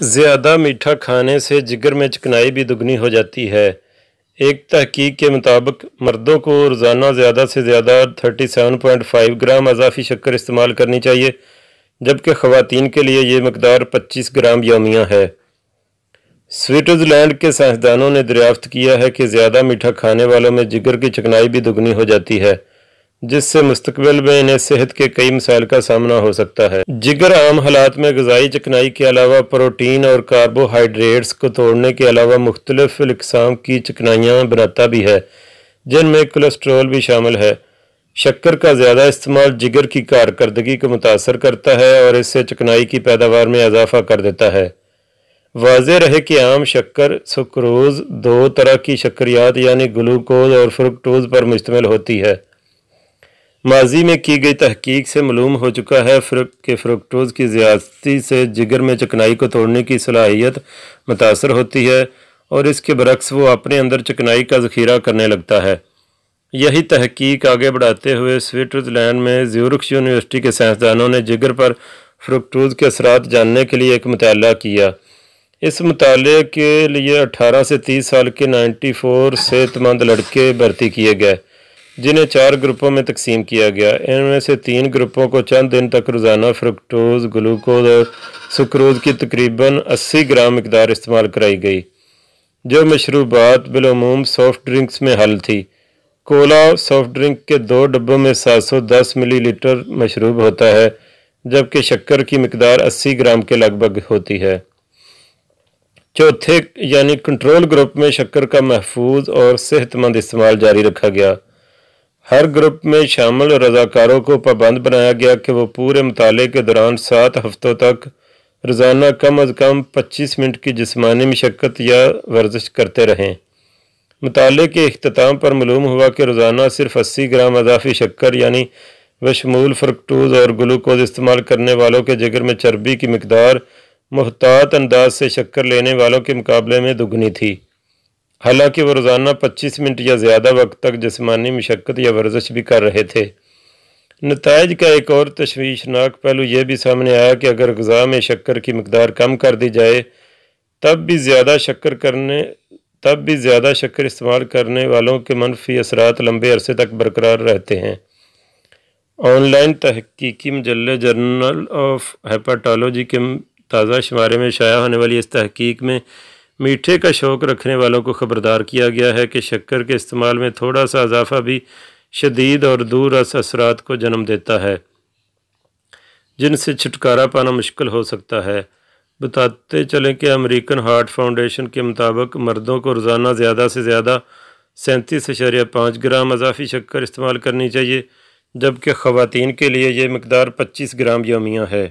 زیادہ میٹھا کھانے سے جگر میں چکنائی بھی دگنی ہو جاتی ہے۔ ایک تحقیق کے مطابق مردوں کو روزانہ زیادہ سے زیادہ 37.5 گرام اضافی شکر استعمال کرنی چاہیے، جبکہ خواتین کے لیے یہ مقدار 25 گرام یومیہ ہے۔ سوئٹزرلینڈ کے سائنسدانوں نے دریافت کیا ہے کہ زیادہ میٹھا کھانے والوں میں جگر کی چکنائی بھی دگنی ہو جاتی ہے، جس سے مستقبل میں انہیں صحت کے کئی مسائل کا سامنا ہو سکتا ہے۔ جگر عام حالات میں غذائی چکنائی کے علاوہ پروٹین اور کاربوہائیڈریٹس کو توڑنے کے علاوہ مختلف اقسام کی چکنائیاں بناتا بھی ہے، جن میں کولیسٹرول بھی شامل ہے۔ شکر کا زیادہ استعمال جگر کی کارکردگی کو متاثر کرتا ہے اور اس سے چکنائی کی پیداوار میں اضافہ کر دیتا ہے۔ واضح رہے کہ عام شکر سکروز دو طرح کی شکریات یعنی گلوکوز اور فرکٹوز پر مشتمل ہوتی ہے۔ ماضی میں کی گئی تحقیق سے معلوم ہو چکا ہے کہ فرکٹوز کی زیادتی سے جگر میں چکنائی کو توڑنے کی صلاحیت متاثر ہوتی ہے اور اس کے برعکس وہ اپنے اندر چکنائی کا ذخیرہ کرنے لگتا ہے۔ یہی تحقیق آگے بڑھاتے ہوئے سوئٹزرلینڈ میں زیورخ یونیورسٹی کے سائنسدانوں نے جگر پر فرکٹوز کے اثرات جاننے کے لیے ایک مطالعہ کیا۔ اس مطالعے کے لیے 18 سے 30 سال کے 94 صحت مند لڑکے بھرتی کیے گئے، جنہیں 4 گروپوں میں تقسیم کیا گیا۔ ان میں سے 3 گروپوں کو چند دن تک روزانہ فرکٹوز، گلوکوز اور سکروز کی تقریباً 80 گرام مقدار استعمال کرائی گئی، جو مشروبات بالعموم سافٹ ڈرنکس میں حل تھی۔ کولا سافٹ ڈرنک کے 2 ڈبوں میں 710 ملی لیٹر مشروب ہوتا ہے، جبکہ شکر کی مقدار 80 گرام کے لگ بھگ ہوتی ہے۔ چوتھے یعنی کنٹرول گروپ میں شکر کا محفوظ اور صحت مند استعمال جاری رکھا گیا۔ ہر گروپ میں شامل رضاکاروں کو پابند بنایا گیا کہ وہ پورے مطالعے کے دوران 7 ہفتوں تک روزانہ کم از کم 25 منٹ کی جسمانی مشقت یا ورزش کرتے رہیں۔ مطالعے کے اختتام پر معلوم ہوا کہ روزانہ صرف 80 گرام اضافی شکر یعنی بشمول فرکٹوز اور گلوکوز استعمال کرنے والوں کے جگر میں چربی کی مقدار محتاط انداز سے شکر لینے والوں کے مقابلے میں دگنی تھی، حالانکہ وہ روزانہ 25 منٹ یا زیادہ وقت تک جسمانی مشقت یا ورزش بھی کر رہے تھے۔ نتائج کا ایک اور تشویشناک پہلو یہ بھی سامنے آیا کہ اگر غذا میں شکر کی مقدار کم کر دی جائے تب بھی زیادہ شکر استعمال کرنے والوں کے منفی اثرات لمبے عرصے تک برقرار رہتے ہیں۔ آن لائن تحقیقی مجلے جرنل آف ہیپاٹالوجی کے تازہ شمارے میں شائع ہونے والی اس تحقیق میں میٹھے کا شوق رکھنے والوں کو خبردار کیا گیا ہے کہ شکر کے استعمال میں تھوڑا سا اضافہ بھی شدید اور دور رس اثرات کو جنم دیتا ہے، جن سے چھٹکارا پانا مشکل ہو سکتا ہے۔ بتاتے چلیں کہ امریکن ہارٹ فاؤنڈیشن کے مطابق مردوں کو روزانہ زیادہ سے زیادہ 37.5 گرام اضافی شکر استعمال کرنی چاہیے، جبکہ خواتین کے لیے یہ مقدار 25 گرام یومیہ ہے۔